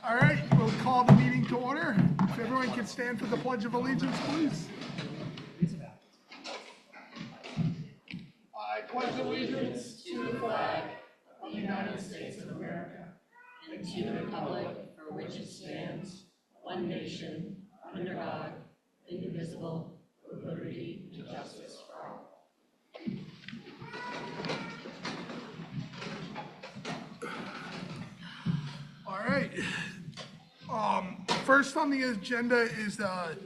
All right, we'll call the meeting to order. If everyone can stand for the Pledge of Allegiance, please. I pledge allegiance to the flag of the United States of America and to the republic for which it stands, one nation, under God, indivisible, with liberty and justice for all. All right. First on the agenda is the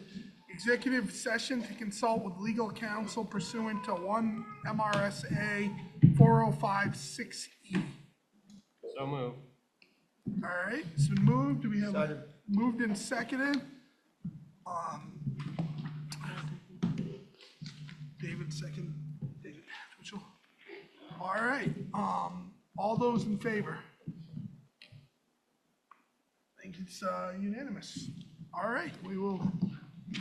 executive session to consult with legal counsel pursuant to 1 MRSA 4056E. So moved. All right, it's been moved. Do we have moved and seconded? David second. David Mitchell. All right. All those in favor? I think it's unanimous. All right, we will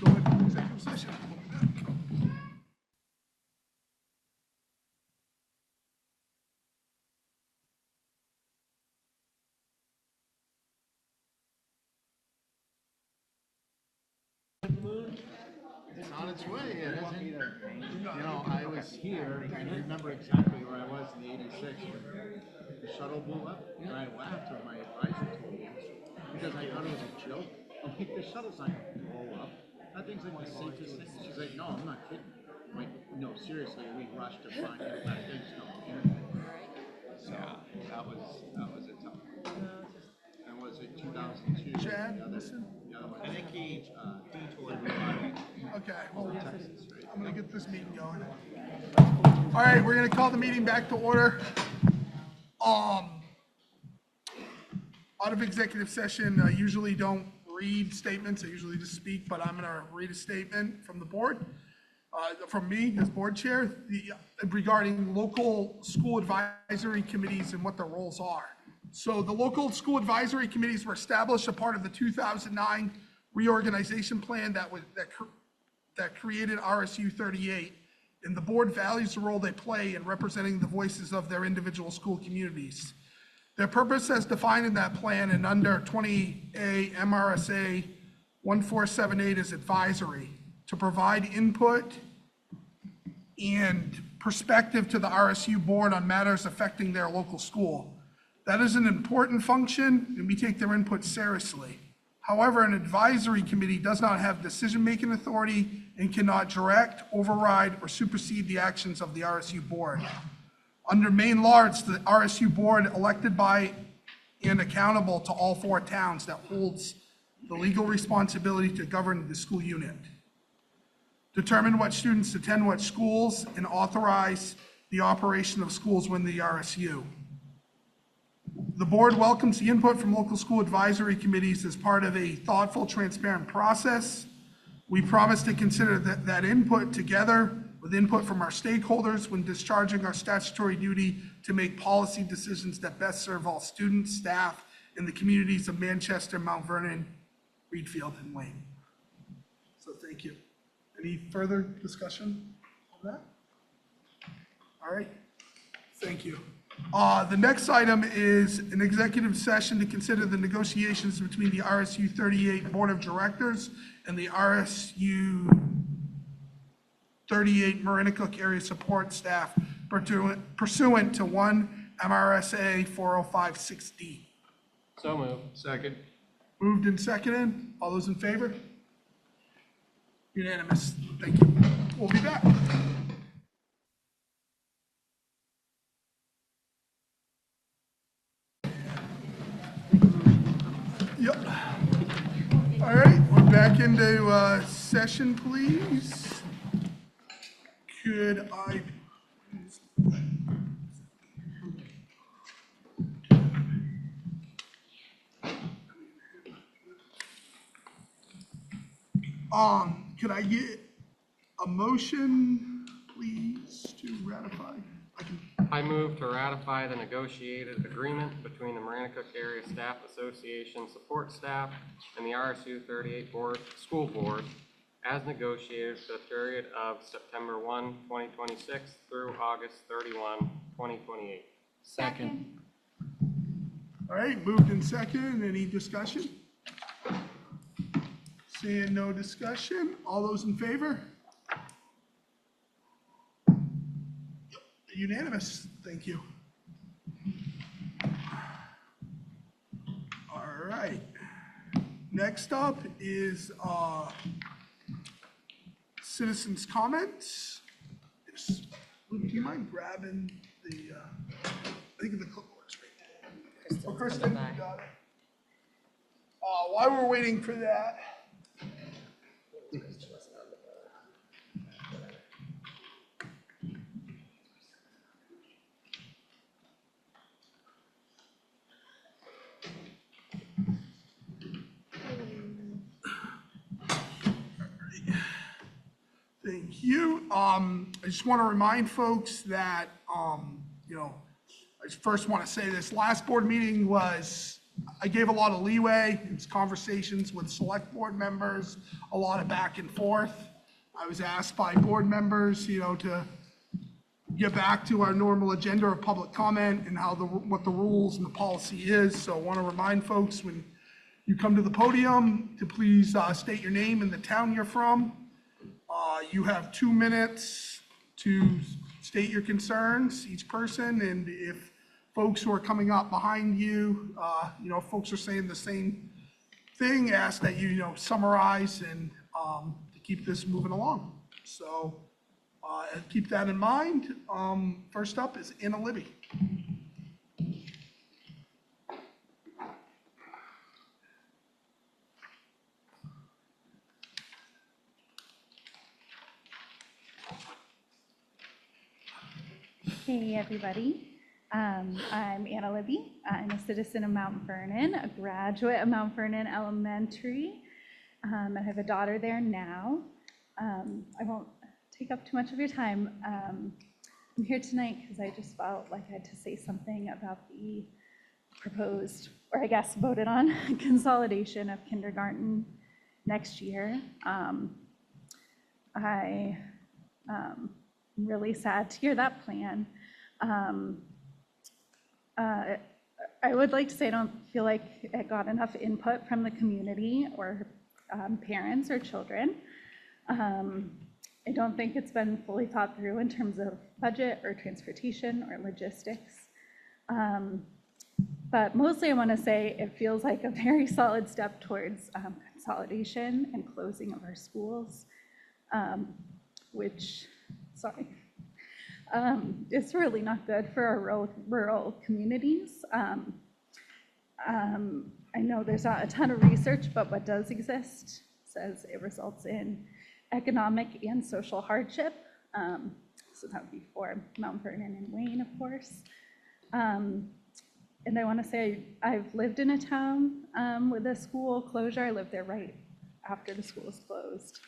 go into executive session. It's on its way. It isn't. You know, I was here, and I remember exactly where I was in the '86 when the shuttle blew up, and I laughed when my advisor told me because I thought it was a joke. I'm like, the shuttle's not going to blow up. That thing's like the safest thing. She's like, no, I'm not kidding. I'm like, no, seriously, we rushed to find it. That thing's not internet. So that was a tough one. And was it 2002? Chad, listen. I think he detoured everybody. Okay, well, Texas, right? I'm gonna get this meeting going. All right, we're gonna call the meeting back to order. Out of executive session, I usually don't read statements, I usually just speak, but I'm gonna read a statement from the board, from me as board chair, regarding local school advisory committees and what their roles are. So the local school advisory committees were established a part of the 2009 reorganization plan that created RSU 38, and the board values the role they play in representing the voices of their individual school communities. Their purpose as defined in that plan and under 20A MRSA 1478 is advisory, to provide input and perspective to the RSU board on matters affecting their local school. That is an important function, and we take their input seriously. However, an advisory committee does not have decision-making authority and cannot direct, override, or supersede the actions of the RSU board. Under Maine law, it's the RSU board elected by and accountable to all 4 towns that holds the legal responsibility to govern the school unit, determine what students attend what schools, and authorize the operation of schools within the RSU. The board welcomes the input from local school advisory committees as part of a thoughtful, transparent process. We promise to consider that input together with input from our stakeholders when discharging our statutory duty to make policy decisions that best serve all students, staff, and the communities of Manchester, Mount Vernon, Reedfield, and Wayne. So thank you. Any further discussion on that? All right, thank you. The next item is an executive session to consider the negotiations between the RSU 38 Board of Directors and the RSU 38 Marinacook Area Support Staff pursuant to 1 MRSA 4056D. So moved. Second. Moved and seconded. All those in favor? Unanimous. Thank you. We'll be back. Yep. All right, we're back into session, please. Could I? Could I get a motion, please, to ratify? I move to ratify the negotiated agreement between the Marinacook Area Staff Association support staff and the RSU 38 School Board as negotiated for the period of September 1, 2026 through August 31, 2028. Second. All right, moved in second. Any discussion? Seeing no discussion, all those in favor? Unanimous, thank you. All right. Next up is citizens' comments. Yes. Luke, do you mind grabbing the, I think the clipboard's right there. Oh, Kristen, you got it. While we're waiting for that. Thank you. I just want to remind folks that, I just first want to say this last board meeting I gave a lot of leeway. It was conversations with select board members, a lot of back and forth. I was asked by board members, to get back to our normal agenda of public comment and what the rules and the policy is. So I want to remind folks when you come to the podium to please state your name and the town you're from. You have 2 minutes to state your concerns, each person, and if folks who are coming up behind you, if folks are saying the same thing, ask that you, summarize and to keep this moving along. So keep that in mind. First up is Anna Libby. Hey, everybody. I'm Anna Libby. I'm a citizen of Mount Vernon, a graduate of Mount Vernon Elementary. I have a daughter there now. I won't take up too much of your time. I'm here tonight because I just felt like I had to say something about the proposed, or I guess voted on, consolidation of kindergarten next year. I'm really sad to hear that plan. I would like to say I don't feel like I got enough input from the community or parents or children. I don't think it's been fully thought through in terms of budget or transportation or logistics. But mostly I want to say it feels like a very solid step towards consolidation and closing of our schools, which, sorry, it's really not good for our rural communities. I know there's not a ton of research, but what does exist says it results in economic and social hardship. So that would be for Mount Vernon and Wayne, of course. And I want to say I've lived in a town with a school closure. I lived there right after the school was closed.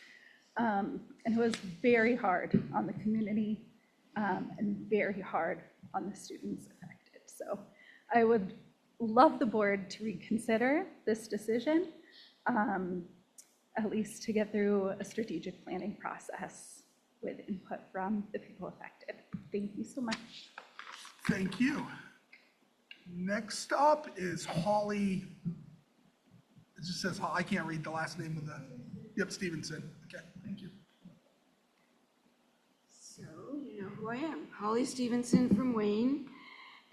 And it was very hard on the community and very hard on the students affected. So I would love the board to reconsider this decision, at least to get through a strategic planning process with input from the people affected. Thank you so much. Thank you. Next up is Holly. It just says, I can't read the last name of yep, Stevenson. Okay, thank you. So, you know who I am, Holly Stevenson from Wayne.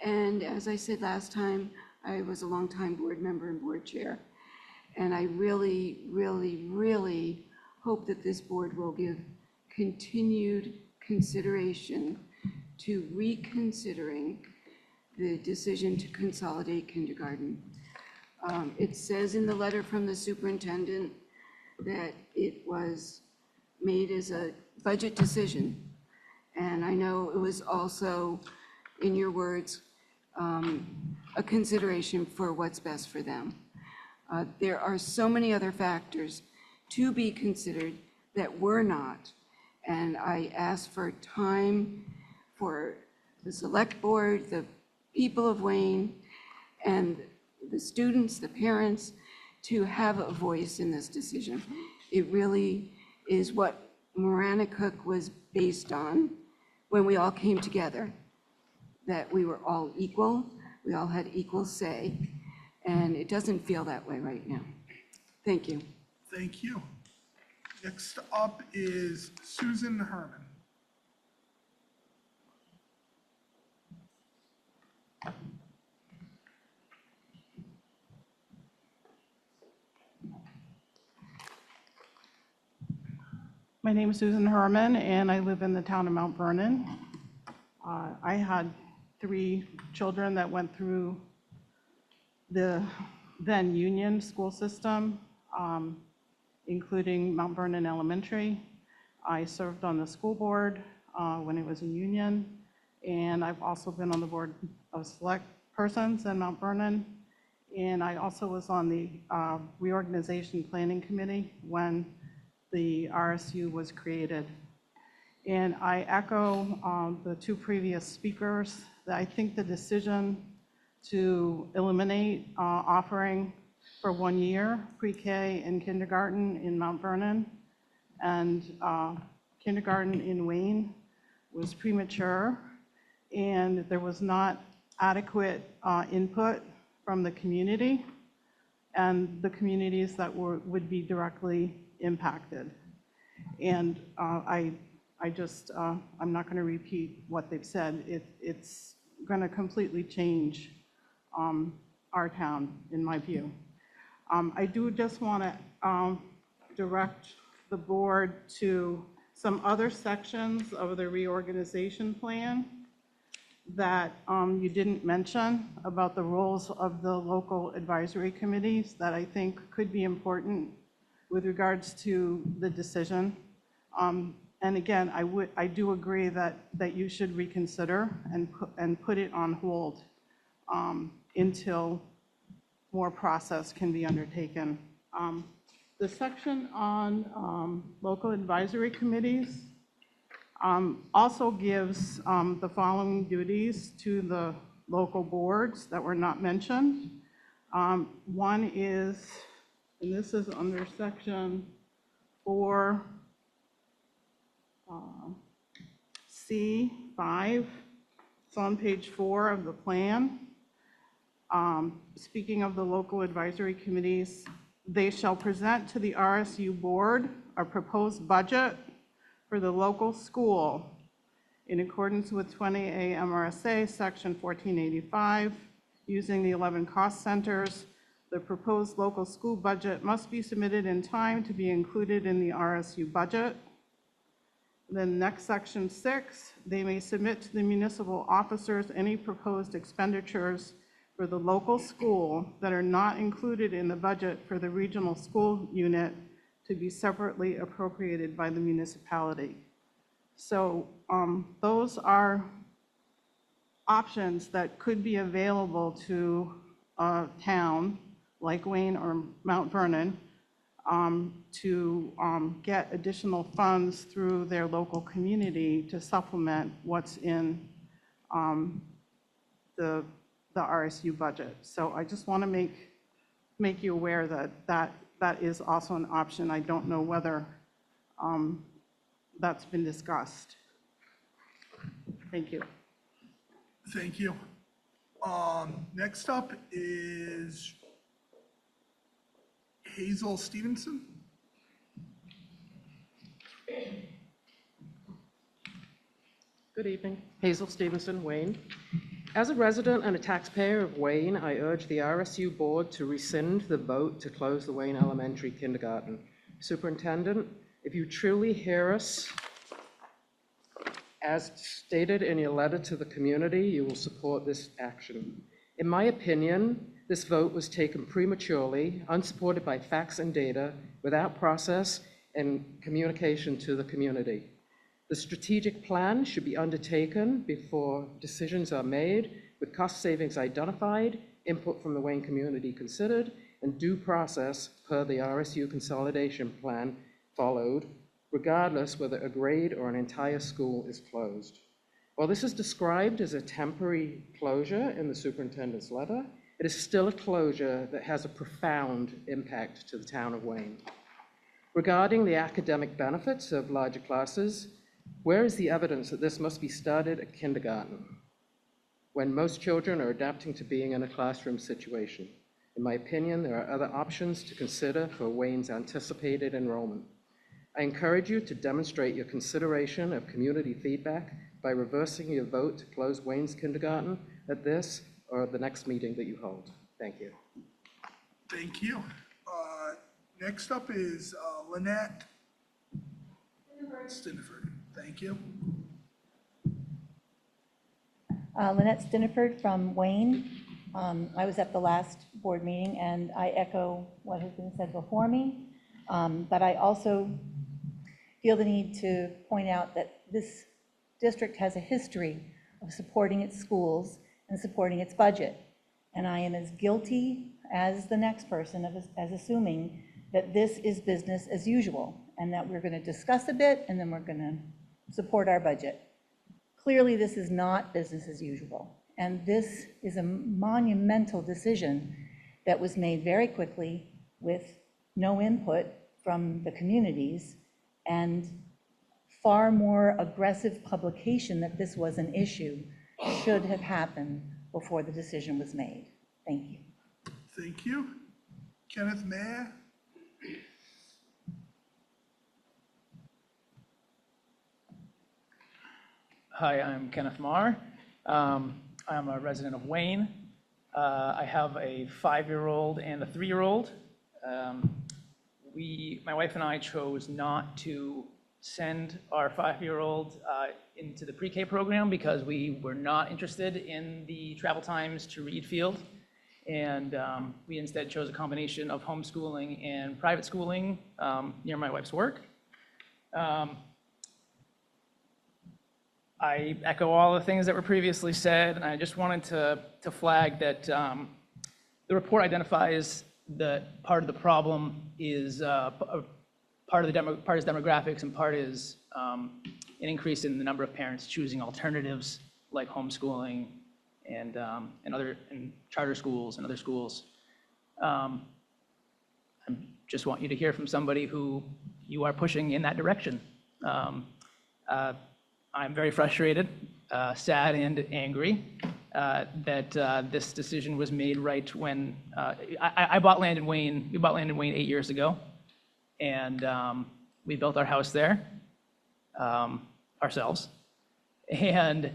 And as I said last time, I was a longtime board member and board chair. And I really, really, really hope that this board will give continued consideration to reconsidering the decision to consolidate kindergarten. It says in the letter from the superintendent that it was made as a budget decision. And I know it was also, in your words, a consideration for what's best for them. There are so many other factors to be considered that were not. And I ask for time for the select board, the people of Wayne, and the students, the parents, to have a voice in this decision. It really is what Maranacook was based on when we all came together, that we were all equal, we all had equal say, And it doesn't feel that way right now. Thank you. Thank you. Next up is Susan Herman. My name is Susan Herman, and I live in the town of Mount Vernon. I had 3 children that went through the then Union school system, including Mount Vernon Elementary. I served on the school board when it was a union, and I've also been on the board of select persons in Mount Vernon. And I also was on the reorganization planning committee when the RSU was created. And I echo the 2 previous speakers that I think the decision to eliminate offering for 1 year pre-K and kindergarten in Mount Vernon and kindergarten in Wayne was premature, and there was not adequate input from the community and the communities that would be directly impacted. And I'm not going to repeat what they've said. It's going to completely change our town, in my view. I do just want to direct the board to some other sections of the reorganization plan that you didn't mention about the roles of the local advisory committees that I think could be important with regards to the decision. And again, I do agree that you should reconsider and put it on hold until more process can be undertaken. The section on local advisory committees also gives the following duties to the local boards that were not mentioned. One is, and this is under section 4, C5. It's on page 4 of the plan. Speaking of the local advisory committees, they shall present to the RSU board a proposed budget for the local school in accordance with 20A MRSA section 1485, using the 11 cost centers. The proposed local school budget must be submitted in time to be included in the RSU budget. Then next, section 6, they may submit to the municipal officers any proposed expenditures for the local school that are not included in the budget for the regional school unit to be separately appropriated by the municipality. So those are options that could be available to a town like Wayne or Mount Vernon to get additional funds through their local community to supplement what's in the RSU budget. So I just want to make you aware that is also an option. I don't know whether that's been discussed. Thank you. Thank you. Next up is Hazel Stevenson. Good evening. Hazel Stevenson, Wayne. As a resident and a taxpayer of Wayne, I urge the RSU board to rescind the vote to close the Wayne Elementary Kindergarten. Superintendent, if you truly hear us, as stated in your letter to the community, you will support this action. In my opinion, this vote was taken prematurely, unsupported by facts and data, without process and communication to the community. The strategic plan should be undertaken before decisions are made, with cost savings identified, input from the Wayne community considered, and due process per the RSU consolidation plan followed, regardless whether a grade or an entire school is closed. While this is described as a temporary closure in the superintendent's letter, it is still a closure that has a profound impact to the town of Wayne. Regarding the academic benefits of larger classes, where is the evidence that this must be started at kindergarten, when most children are adapting to being in a classroom situation? In my opinion, there are other options to consider for Wayne's anticipated enrollment. I encourage you to demonstrate your consideration of community feedback by reversing your vote to close Wayne's kindergarten at this or the next meeting that you hold. Thank you. Thank you. Next up is Lynette Stiniford. Thank you. Lynette Stiniford from Wayne. I was at the last board meeting, and I echo what has been said before me. But I also feel the need to point out that this district has a history of supporting its schools and supporting its budget. And I am as guilty as the next person as assuming that this is business as usual, and that we're going to discuss a bit, and then we're going to support our budget. Clearly, this is not business as usual, and this is a monumental decision that was made very quickly with no input from the communities, and far more aggressive publication that this was an issue should have happened before the decision was made. Thank you. Thank you. Kenneth Mayer. Hi, I'm Kenneth Marr. I'm a resident of Wayne. I have a 5-year-old and a 3-year-old. My wife and I chose not to send our 5-year-old into the pre-K program because we were not interested in the travel times to Reed Field. And we instead chose a combination of homeschooling and private schooling near my wife's work. I echo all the things that were previously said, and I just wanted to flag that the report identifies that part of the problem is part is demographics, and part is an increase in the number of parents choosing alternatives like homeschooling and charter schools and other schools. I just want you to hear from somebody who you are pushing in that direction. I'm very frustrated, sad, and angry that this decision was made right when I bought land in Wayne. We bought land in Wayne 8 years ago, and we built our house there ourselves. And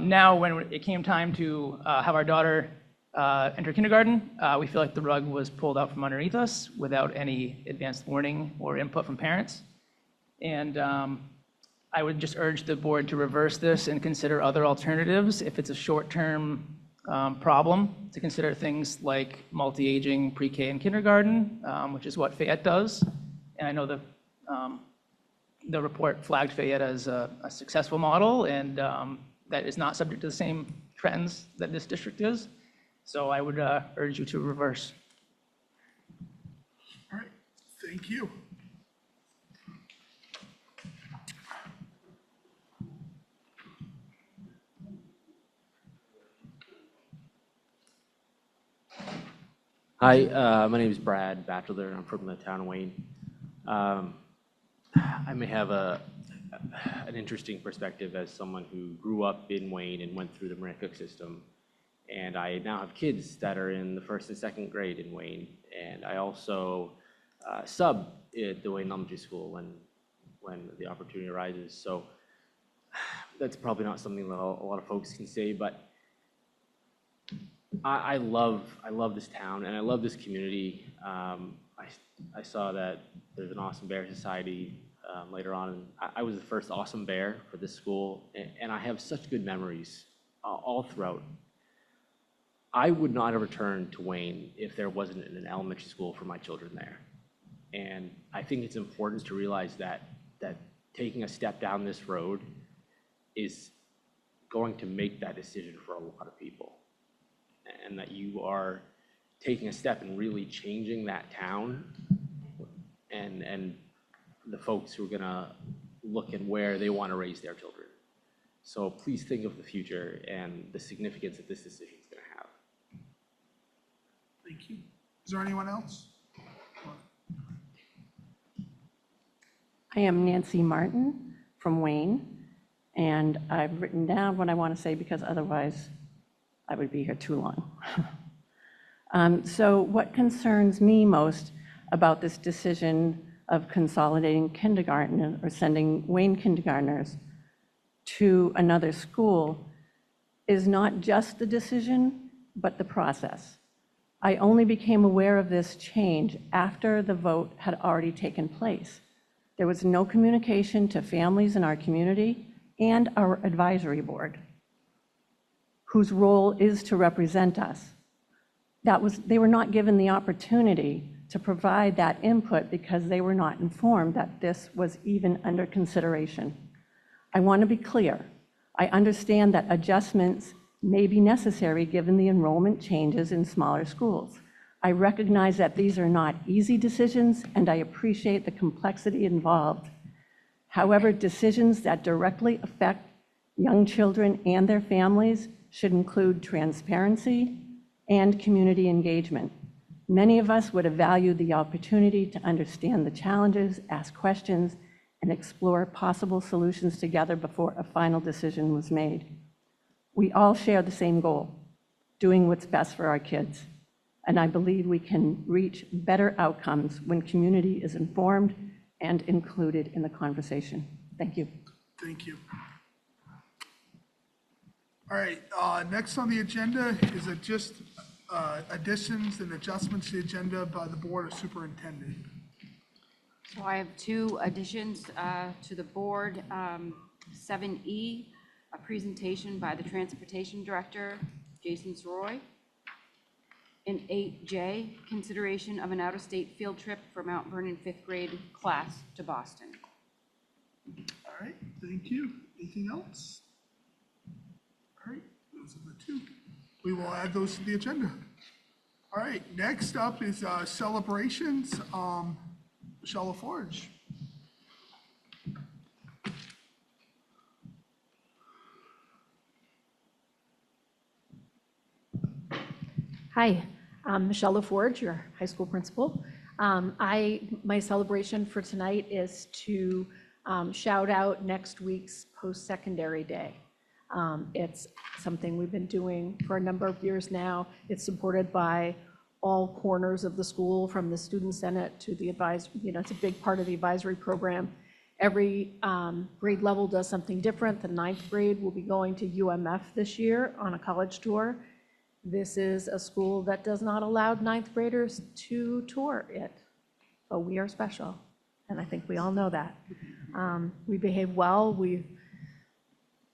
now, when it came time to have our daughter enter kindergarten, we feel like the rug was pulled out from underneath us without any advanced warning or input from parents. And I would just urge the board to reverse this and consider other alternatives. If it's a short-term problem, to consider things like multi-aging pre-K and kindergarten, which is what Fayette does. And I know the report flagged Fayette as a successful model, and that is not subject to the same trends that this district is. So I would urge you to reverse. All right, thank you. Hi, my name is Brad Batchelder, and I'm from the town of Wayne. I may have an interesting perspective as someone who grew up in Wayne and went through the Marina Cook system. And I now have kids that are in the 1st and 2nd grade in Wayne. And I also sub at the Wayne Elementary School when the opportunity arises. So that's probably not something that a lot of folks can say, but I love this town, and I love this community. I saw that there's an Awesome Bear Society later on, and I was the first Awesome Bear for this school, and I have such good memories all throughout. I would not have returned to Wayne if there wasn't an elementary school for my children there. And I think it's important to realize that taking a step down this road is going to make that decision for a lot of people. And that you are taking a step and really changing that town and the folks who are gonna look at where they want to raise their children. So please think of the future and the significance that this decision is gonna have. Thank you. Is there anyone else? I am Nancy Martin from Wayne, and I've written down what I want to say because otherwise I would be here too long. So what concerns me most about this decision of consolidating kindergarten or sending Wayne kindergartners to another school is not just the decision, but the process. I only became aware of this change after the vote had already taken place. There was no communication to families in our community and our advisory board, whose role is to represent us. They were not given the opportunity to provide that input because they were not informed that this was even under consideration. I want to be clear. I understand that adjustments may be necessary given the enrollment changes in smaller schools. I recognize that these are not easy decisions, and I appreciate the complexity involved. However, decisions that directly affect young children and their families should include transparency and community engagement. Many of us would have valued the opportunity to understand the challenges, ask questions, and explore possible solutions together before a final decision was made. We all share the same goal, doing what's best for our kids. And I believe we can reach better outcomes when community is informed and included in the conversation. Thank you. Thank you. All right, next on the agenda is just additions and adjustments to the agenda by the Board of Superintendent. So I have two additions to the board. 7E, a presentation by the Transportation Director, Jason Soroy. And 8J, consideration of an out-of-state field trip for Mount Vernon fifth grade class to Boston. All right, thank you. Anything else? All right, those are the two. We will add those to the agenda. All right, next up is celebrations. Michelle LaForge. Hi, I'm Michelle LaForge, your high school principal. My celebration for tonight is to shout out next week's post-secondary day. It's something we've been doing for a number of years now. It's supported by all corners of the school, from the student senate to the it's a big part of the advisory program. Every grade level does something different. The 9th grade will be going to UMF this year on a college tour. This is a school that does not allow 9th graders to tour it, but we are special, and I think we all know that. We behave well. We've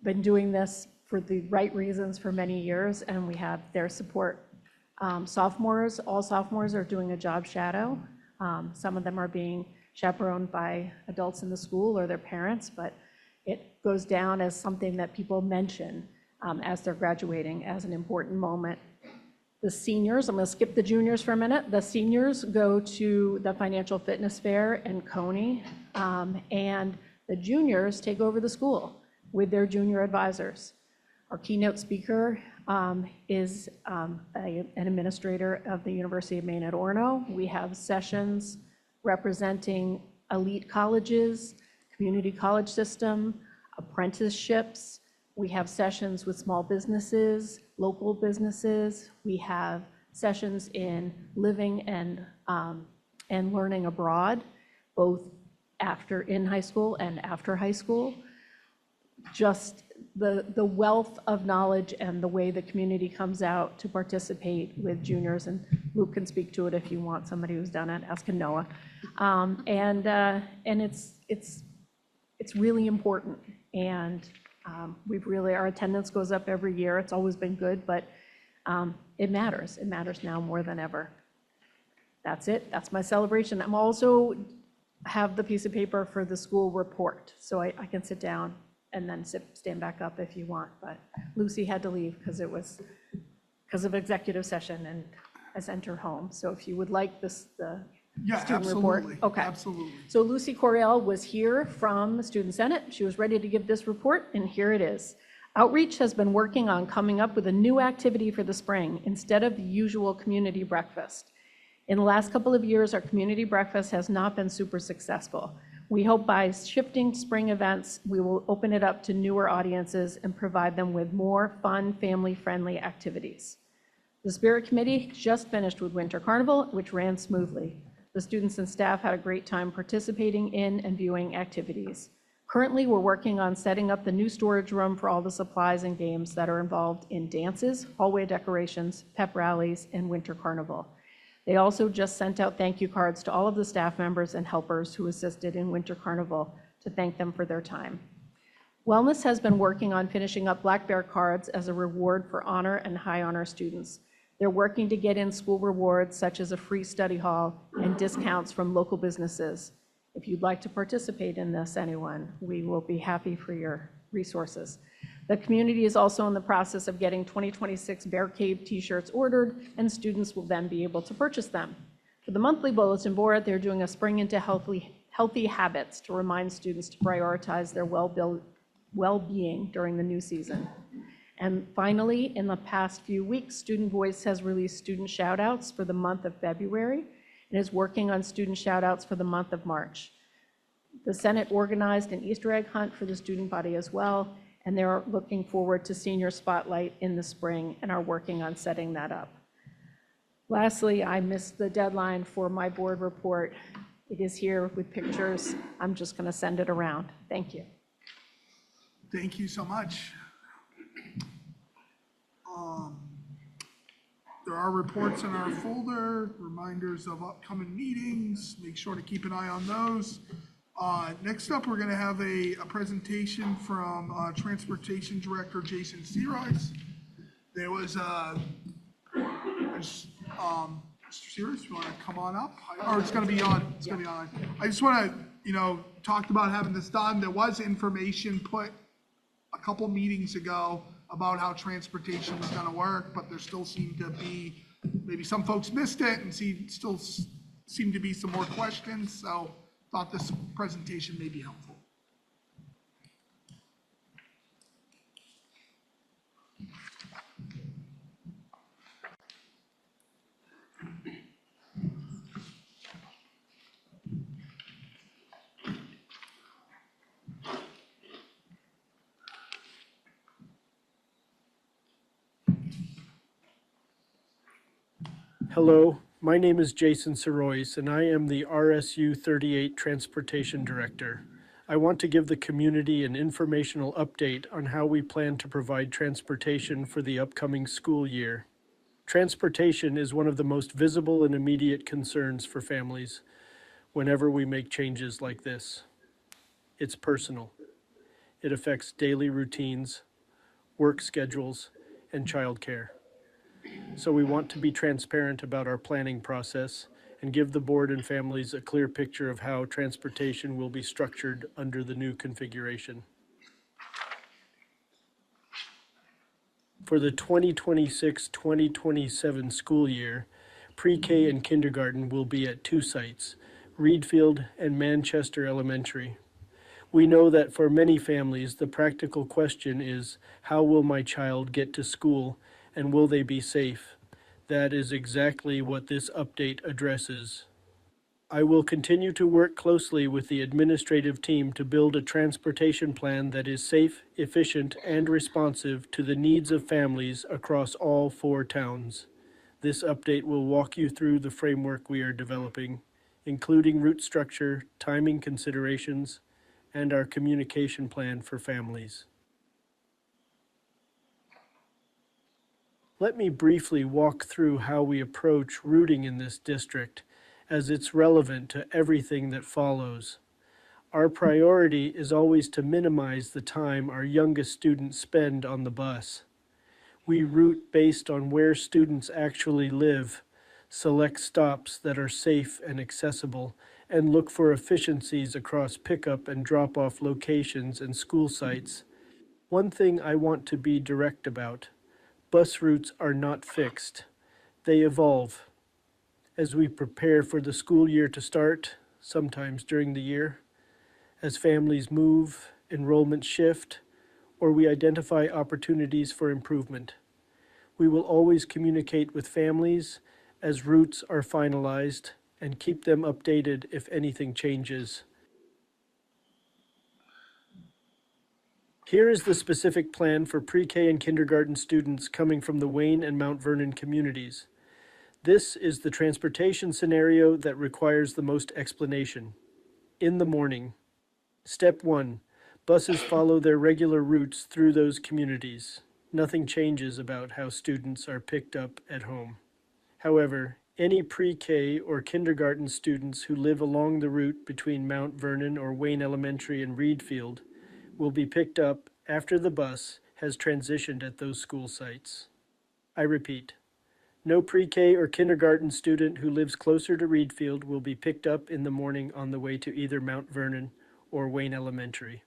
been doing this for the right reasons for many years, and we have their support. All sophomores are doing a job shadow. Some of them are being chaperoned by adults in the school or their parents, but it goes down as something that people mention as they're graduating as an important moment. The seniors, I'm going to skip the juniors for a minute. The seniors go to the Financial Fitness Fair and Coney, and the juniors take over the school with their junior advisors. Our keynote speaker is an administrator of the University of Maine at Orono. We have sessions representing elite colleges, community college system, apprenticeships. We have sessions with small businesses, local businesses. We have sessions in living and learning abroad, both in high school and after high school. Just the wealth of knowledge and the way the community comes out to participate with juniors, and Luke can speak to it if you want somebody who's done it, ask Noah. And it's really important, and our attendance goes up every year. It's always been good, but it matters. It matters now more than ever. That's it. That's my celebration. I'm also have the piece of paper for the school report, so I can sit down and then stand back up if you want. But Lucy had to leave because of executive session and I sent her home. So if you would like the student report. Absolutely. Okay. Absolutely. So Lucy Coriel was here from the Student Senate. She was ready to give this report, and here it is. Outreach has been working on coming up with a new activity for the spring instead of the usual community breakfast. In the last couple of years, our community breakfast has not been super successful. We hope by shifting spring events, we will open it up to newer audiences and provide them with more fun, family-friendly activities. The Spirit Committee just finished with Winter Carnival, which ran smoothly. The students and staff had a great time participating in and viewing activities. Currently, we're working on setting up the new storage room for all the supplies and games that are involved in dances, hallway decorations, pep rallies, and Winter Carnival. They also just sent out thank you cards to all of the staff members and helpers who assisted in Winter Carnival to thank them for their time. Wellness has been working on finishing up Black Bear cards as a reward for honor and high honor students. They're working to get in school rewards such as a free study hall and discounts from local businesses. If you'd like to participate in this, anyone, we will be happy for your resources. The community is also in the process of getting 2026 Bear Cave t-shirts ordered, and students will then be able to purchase them. For the monthly bulletin board, they're doing a Spring into Healthy Habits to remind students to prioritize their well-being during the new season. And finally, in the past few weeks, Student Voice has released student shout-outs for the month of February and is working on student shout-outs for the month of March. The Senate organized an Easter egg hunt for the student body as well, and they're looking forward to Senior Spotlight in the spring and are working on setting that up. Lastly, I missed the deadline for my board report. It is here with pictures. I'm just going to send it around. Thank you. Thank you so much. There are reports in our folder, reminders of upcoming meetings. Make sure to keep an eye on those. Next up, we're going to have a presentation from Transportation Director Jason Searise. There was Mr. Searise, you want to come on up? Or it's going to be on. It's going to be on. I just want to, talked about having this done. There was information put a couple meetings ago about how transportation was going to work, but there still seemed to be, maybe some folks missed it and still seemed to be some more questions. So thought this presentation may be helpful. Hello, my name is Jason Sirois, and I am the RSU 38 Transportation Director. I want to give the community an informational update on how we plan to provide transportation for the upcoming school year. Transportation is one of the most visible and immediate concerns for families whenever we make changes like this. It's personal. It affects daily routines, work schedules, and childcare. So we want to be transparent about our planning process and give the board and families a clear picture of how transportation will be structured under the new configuration. For the 2026-2027 school year, pre-K and kindergarten will be at two sites, Reedfield and Manchester Elementary. We know that for many families, the practical question is, how will my child get to school and will they be safe? That is exactly what this update addresses. I will continue to work closely with the administrative team to build a transportation plan that is safe, efficient, and responsive to the needs of families across all 4 towns. This update will walk you through the framework we are developing, including route structure, timing considerations, and our communication plan for families. Let me briefly walk through how we approach routing in this district, as it's relevant to everything that follows. Our priority is always to minimize the time our youngest students spend on the bus. We route based on where students actually live, select stops that are safe and accessible, and look for efficiencies across pickup and drop-off locations and school sites. One thing I want to be direct about: bus routes are not fixed. They evolve. As we prepare for the school year to start, sometimes during the year, as families move, enrollments shift, or we identify opportunities for improvement. We will always communicate with families as routes are finalized and keep them updated if anything changes. Here is the specific plan for pre-K and kindergarten students coming from the Wayne and Mount Vernon communities. This is the transportation scenario that requires the most explanation. In the morning. Step 1. Buses follow their regular routes through those communities. Nothing changes about how students are picked up at home. However, any pre-K or kindergarten students who live along the route between Mount Vernon or Wayne Elementary and Reedfield will be picked up after the bus has transitioned at those school sites. I repeat, no pre-K or kindergarten student who lives closer to Reedfield will be picked up in the morning on the way to either Mount Vernon or Wayne Elementary.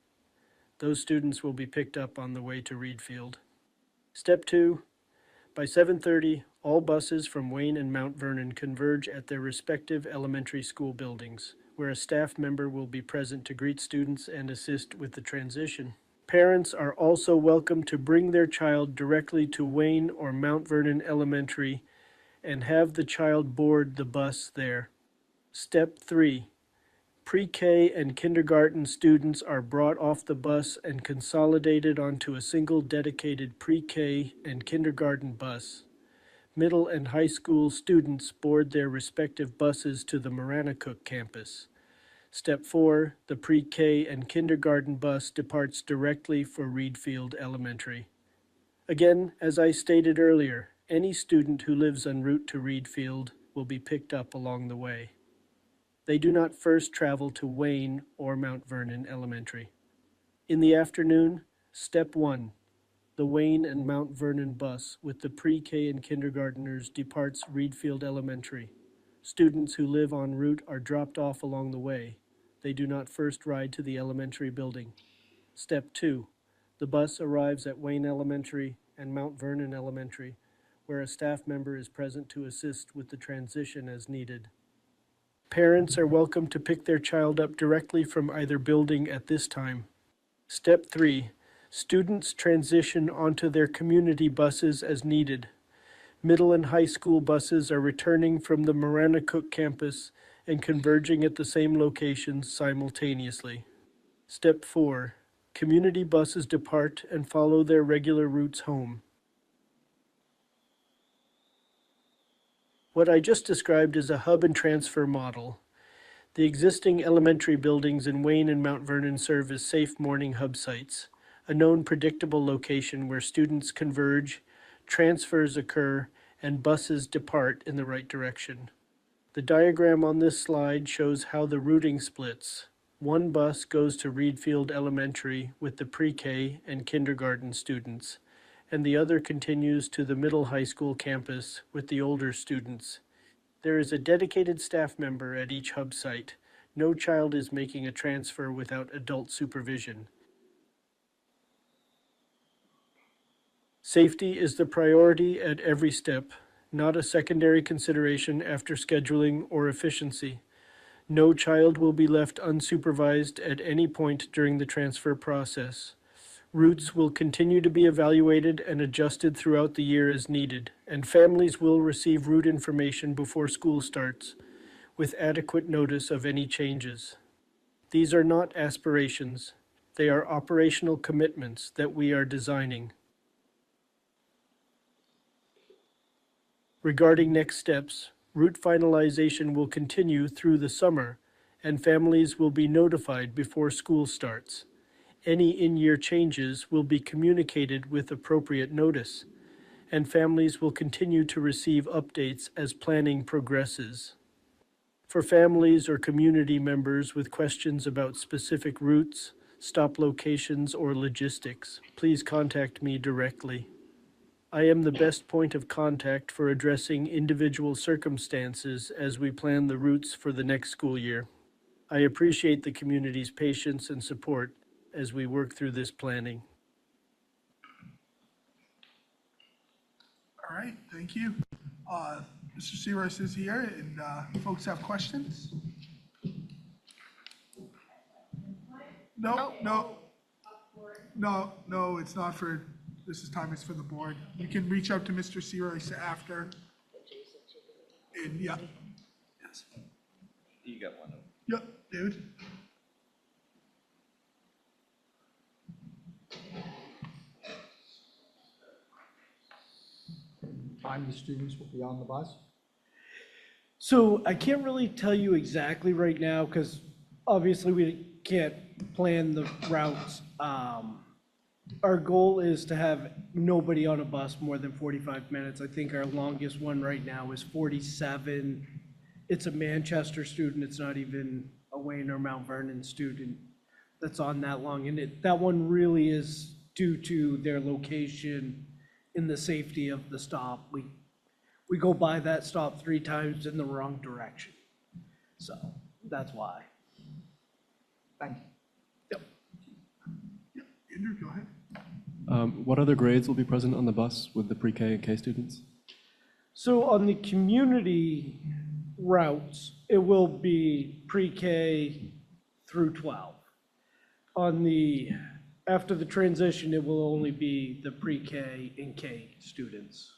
Those students will be picked up on the way to Reedfield. Step 2. By 7:30, all buses from Wayne and Mount Vernon converge at their respective elementary school buildings, where a staff member will be present to greet students and assist with the transition. Parents are also welcome to bring their child directly to Wayne or Mount Vernon Elementary and have the child board the bus there. Step 3. Pre-K and kindergarten students are brought off the bus and consolidated onto a single dedicated pre-K and kindergarten bus. Middle and high school students board their respective buses to the Maranacook campus. Step 4, the pre-K and kindergarten bus departs directly for Reedfield Elementary. Again, as I stated earlier, any student who lives en route to Reedfield will be picked up along the way. They do not first travel to Wayne or Mount Vernon Elementary. In the afternoon, Step 1, the Wayne and Mount Vernon bus with the pre-K and kindergartners departs Reedfield Elementary. Students who live en route are dropped off along the way. They do not first ride to the elementary building. Step 2, the bus arrives at Wayne Elementary and Mount Vernon Elementary, where a staff member is present to assist with the transition as needed. Parents are welcome to pick their child up directly from either building at this time. Step 3. Students transition onto their community buses as needed. Middle and high school buses are returning from the Maranacook campus and converging at the same locations simultaneously. Step 4. Community buses depart and follow their regular routes home. What I just described is a hub and transfer model. The existing elementary buildings in Wayne and Mount Vernon serve as safe morning hub sites, a known predictable location where students converge, transfers occur, and buses depart in the right direction. The diagram on this slide shows how the routing splits. One bus goes to Reedfield Elementary with the pre-K and kindergarten students, and the other continues to the middle high school campus with the older students. There is a dedicated staff member at each hub site. No child is making a transfer without adult supervision. Safety is the priority at every step, not a secondary consideration after scheduling or efficiency. No child will be left unsupervised at any point during the transfer process. Routes will continue to be evaluated and adjusted throughout the year as needed, and families will receive route information before school starts, with adequate notice of any changes. These are not aspirations. They are operational commitments that we are designing. Regarding next steps, route finalization will continue through the summer, and families will be notified before school starts. Any in-year changes will be communicated with appropriate notice, and families will continue to receive updates as planning progresses. For families or community members with questions about specific routes, stop locations, or logistics, please contact me directly. I am the best point of contact for addressing individual circumstances as we plan the routes for the next school year. I appreciate the community's patience and support as we work through this planning. All right, thank you. Mr. Searoyce is here, and folks have questions? No, it's not for, this is time, it's for the board. You can reach out to Mr. Searoyce after. And, yeah. Yes. You got one. Yep, David. time the students will be on the bus? So I can't really tell you exactly right now because obviously we can't plan the routes. Our goal is to have nobody on a bus more than 45 minutes. I think our longest one right now is 47. It's a Manchester student. It's not even a Wayne or Mount Vernon student that's on that long. And that one really is due to their location and the safety of the stop. We go by that stop 3 times in the wrong direction. So that's why. Thank you. Andrew, go ahead. What other grades will be present on the bus with the pre-K and K students? So on the community routes, it will be pre-K through 12. After the transition, it will only be the pre-K and K students.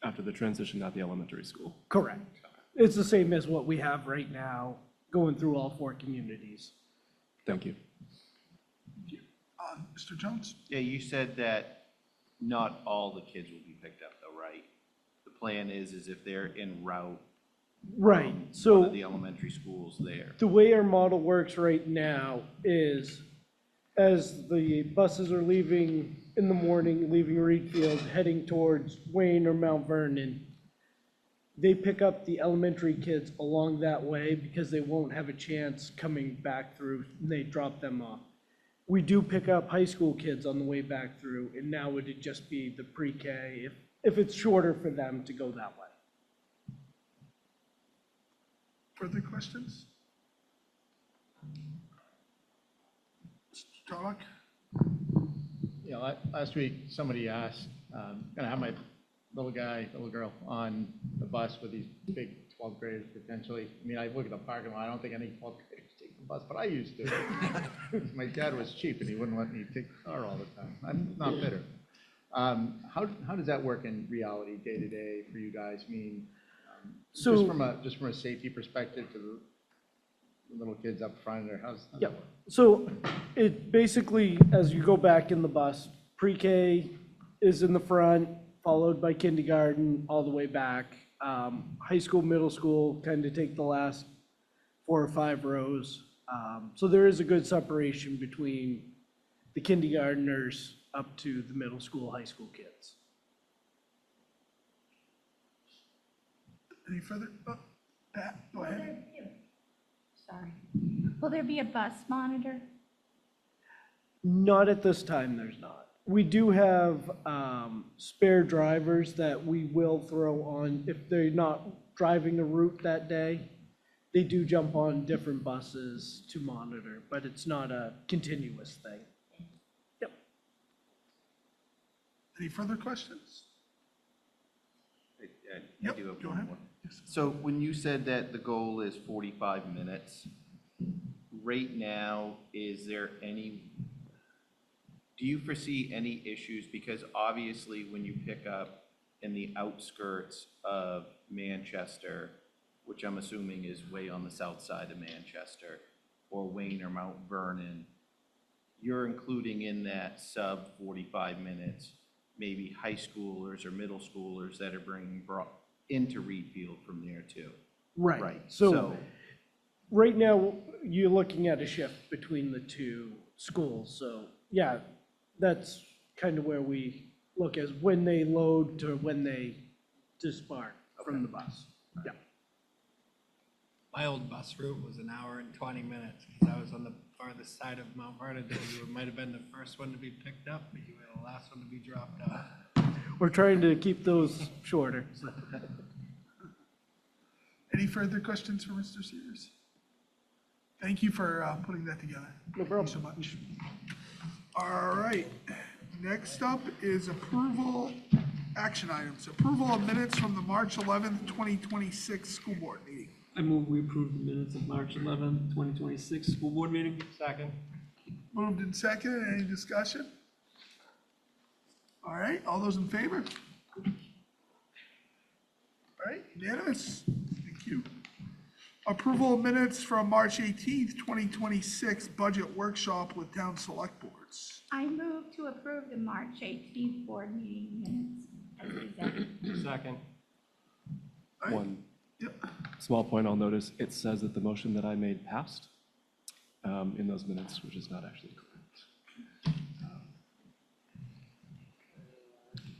After the transition at the elementary school? Correct. It's the same as what we have right now, going through all 4 communities. Thank you. Mr. Jones? Yeah, you said that not all the kids will be picked up though, right? The plan is if they're en route. Right, from so one of the elementary schools there. the way our model works right now is as the buses are leaving in the morning, leaving Reedfield, heading towards Wayne or Mount Vernon, they pick up the elementary kids along that way because they won't have a chance coming back through, and they drop them off. We do pick up high school kids on the way back through, and now it would just be the pre-K if it's shorter for them to go that way. Further questions? Mr. Tarlock? Yeah, last week, somebody asked, gonna have my little girl on the bus with these big 12th graders potentially. I mean, I look at the parking lot, I don't think any 12th graders take the bus, but I used to. My dad was cheap and he wouldn't let me take the car all the time. I'm not bitter. How does that work in reality, day to day for you guys? I mean, So- just from a safety perspective to the little kids up front, or how's that Yep. work? So it basically, as you go back in the bus, pre-K is in the front, followed by kindergarten, all the way back. High school, middle school kind of take the last 4 or 5 rows. So there is a good separation between the kindergartners up to the middle school, high school kids. Any further? Pat, go ahead. Sorry. Will there be a bus monitor? Not at this time, there's not. We do have spare drivers that we will throw on if they're not driving a route that day. They do jump on different buses to monitor, but it's not a continuous thing. Yep. Any further questions? I Yep, do have go one ahead. more. So when you said that the goal is 45 minutes, right now, is there any, do you foresee any issues? Because obviously, when you pick up in the outskirts of Manchester, which I'm assuming is way on the south side of Manchester, or Wayne or Mount Vernon, you're including in that sub 45 minutes, maybe high schoolers or middle schoolers that are brought into Reedfield from there too. Right. So right now, you're looking at a shift between the 2 schools. So yeah, that's kind of where we look as when they load to when they disembark from the bus. Yeah. My old bus route was 1 hour and 20 minutes because I was on the farthest side of Mount Vernon. You might have been the first one to be picked up, but you were the last one to be dropped off. We're trying to keep those shorter. Any further questions for Mr. Sears? Thank you for putting that together. No problem. Thank you so much. All right, next up is approval, action items. Approval of minutes from the March 11th, 2026 school board meeting. I move we approve the minutes of March 11th, 2026 school board meeting. Second. Moved and seconded, any discussion? All right, all those in favor? All right, unanimous, thank you. Approval of minutes from March 18th, 2026 budget workshop with town select boards. I move to approve the March 18th board meeting minutes as presented. Second. One Yep. small point I'll notice, it says that the motion that I made passed in those minutes, which is not actually correct.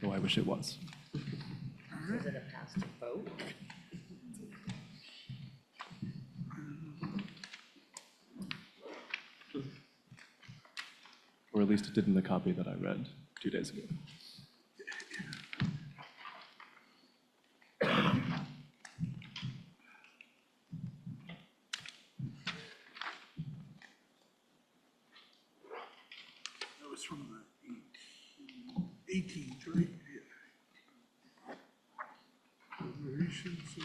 Though I wish it was. Is it a pass to vote? Or at least it did in the copy that I read 2 days ago. That was from the 18th, right? Yeah. Deliberations,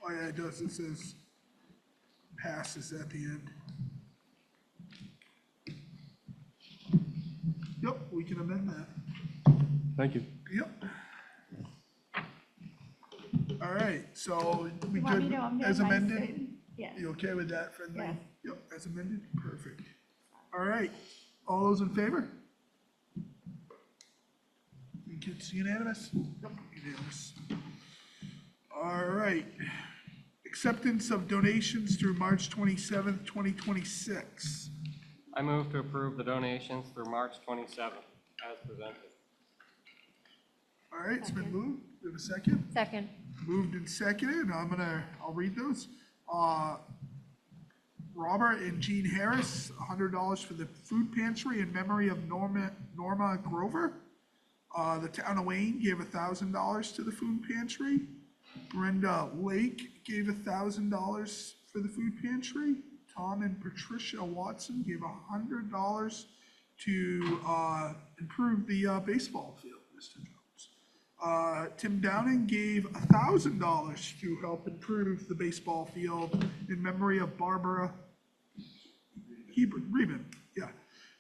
Oh, yeah, it does. It says passes at the end. Yep, we can amend that. Thank you. Yep. All right, so we You want me good to amend as my amended? statement? Yes. You okay with that, friendly? Yes. Yep, as amended, perfect. All right, all those in favor? Think it's unanimous? Yep. Unanimous. All right, acceptance of donations through March 27th, 2026. I move to approve the donations through March 27th as presented. All right, it's been moved. We have a second? Second. Moved and seconded. I'll read those. Robert and Jean Harris, $100 for the food pantry in memory of Norma Grover. The town of Wayne gave $1,000 to the food pantry. Brenda Lake gave $1,000 for the food pantry. Tom and Patricia Watson gave $100 to improve the baseball field, Mr. Jones. Tim Downing gave $1,000 to help improve the baseball field in memory of Barbara Reben. Yeah.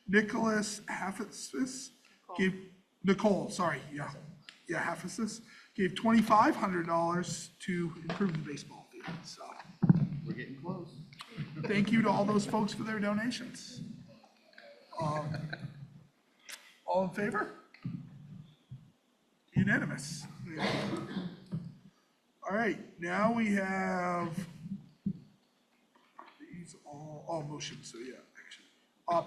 Nicholas Hafesis gave, Nicole, sorry, yeah. Yeah, Hafesis gave $2,500 to improve the baseball field, so. We're getting close. Thank you to all those folks for their donations. All in favor? Unanimous. All right, now we have these all motions, so yeah, action.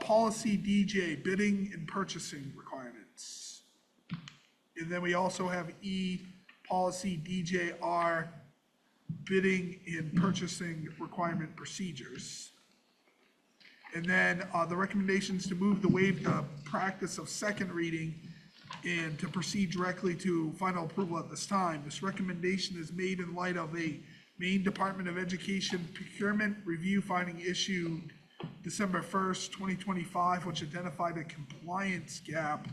Policy DJ, bidding and purchasing requirements. And then we also have E, policy DJR, bidding and purchasing requirement procedures. And then the recommendations to move the practice of second reading and to proceed directly to final approval at this time. This recommendation is made in light of a Maine Department of Education procurement review finding issued December 1st, 2025, which identified a compliance gap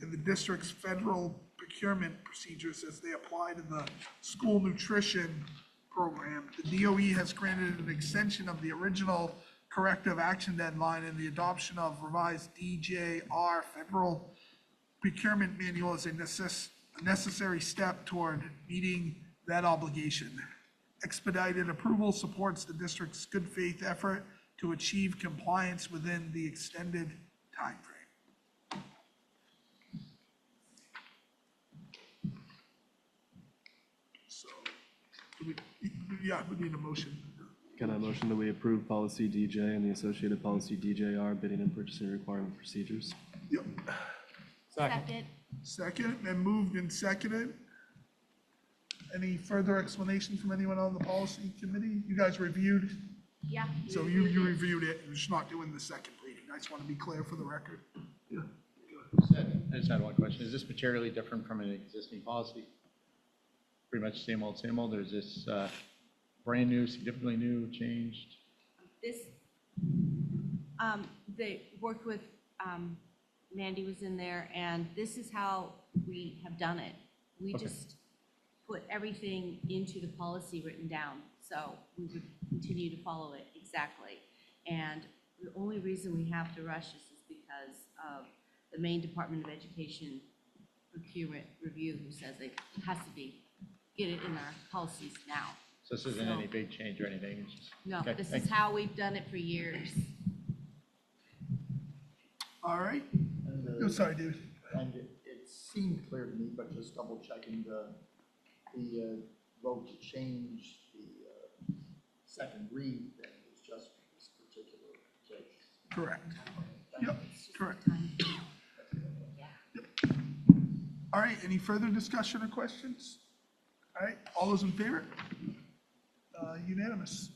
in the district's federal procurement procedures as they apply to the school nutrition program. The DOE has granted an extension of the original corrective action deadline, and the adoption of revised DJR federal procurement manual is a necessary step toward meeting that obligation. Expedited approval supports the district's good faith effort to achieve compliance within the extended timeframe. So, yeah, we need a motion. Can I motion that we approve policy DJ and the associated policy DJR, bidding and purchasing requirement procedures? Yep. Second. Second, and moved and seconded. Any further explanation from anyone on the policy committee? You guys reviewed? Yeah. So you reviewed it, you're just not doing the second reading. I just want to be clear for the record. Yeah. I just had one question. Is this materially different from an existing policy? Pretty much same old, or is this brand new, significantly new, changed? This, they worked with, Mandy was in there, and this is how we have done it. We Okay. just put everything into the policy written down, so we would continue to follow it exactly. And the only reason we have to rush this is because of the Maine Department of Education procurement review who says it has to be, get it in our policies now. So this isn't any big change or anything, it's just. No, Okay, this thanks. is how we've done it for years. All right. And, Oh, sorry, David. And it seemed clear to me, but just double checking the vote to change the second read thing was just for this particular case. Correct. Yep, correct. All right, any further discussion or questions? All right, all those in favor? Unanimous.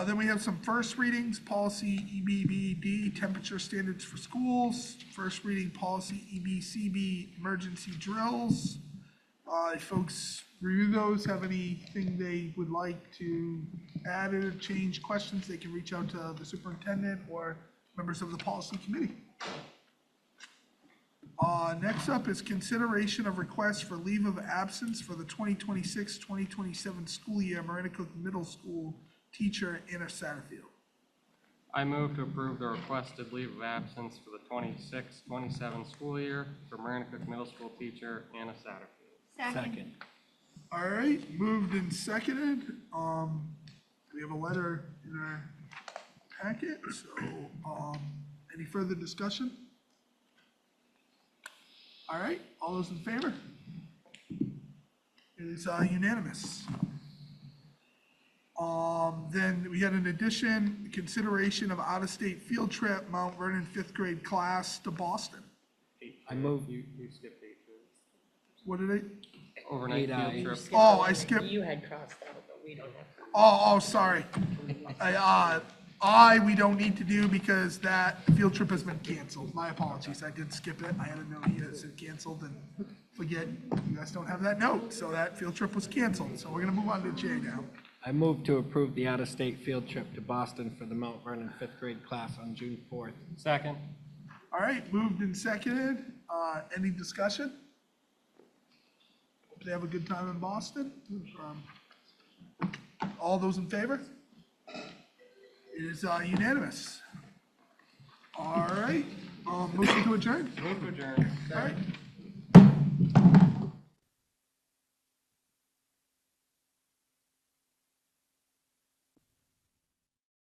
Then we have some first readings, policy EBBD, temperature standards for schools. First reading, policy EBCB, emergency drills. If folks review those, have anything they would like to add or change, questions, they can reach out to the superintendent or members of the policy committee. Next up is consideration of requests for leave of absence for the 2026-2027 school year, Marinacook Middle School teacher Anna Satterfield. I move to approve the requested leave of absence for the 26-27 school year for Marinacook Middle School teacher Anna Satterfield. Second. All right, moved and seconded. We have a letter in our packet, so, any further discussion? All right, all those in favor? It is unanimous. Then we had an addition, consideration of out-of-state field trip, Mount Vernon fifth grade class to Boston. I move. You skipped 8. What did I? Overnight field trip. Oh, I skipped. You had crossed out, but we don't have. Oh, sorry. We don't need to do because that field trip has been canceled. My apologies, I did skip it. I had a note here that said canceled and forget, you guys don't have that note, so that field trip was canceled. So we're gonna move on to J now. I move to approve the out-of-state field trip to Boston for the Mount Vernon fifth grade class on June 4th. Second. All right, moved and seconded. Any discussion? Hope they have a good time in Boston. All those in favor? It is unanimous. All right, motion to adjourn. Move to adjourn. All right,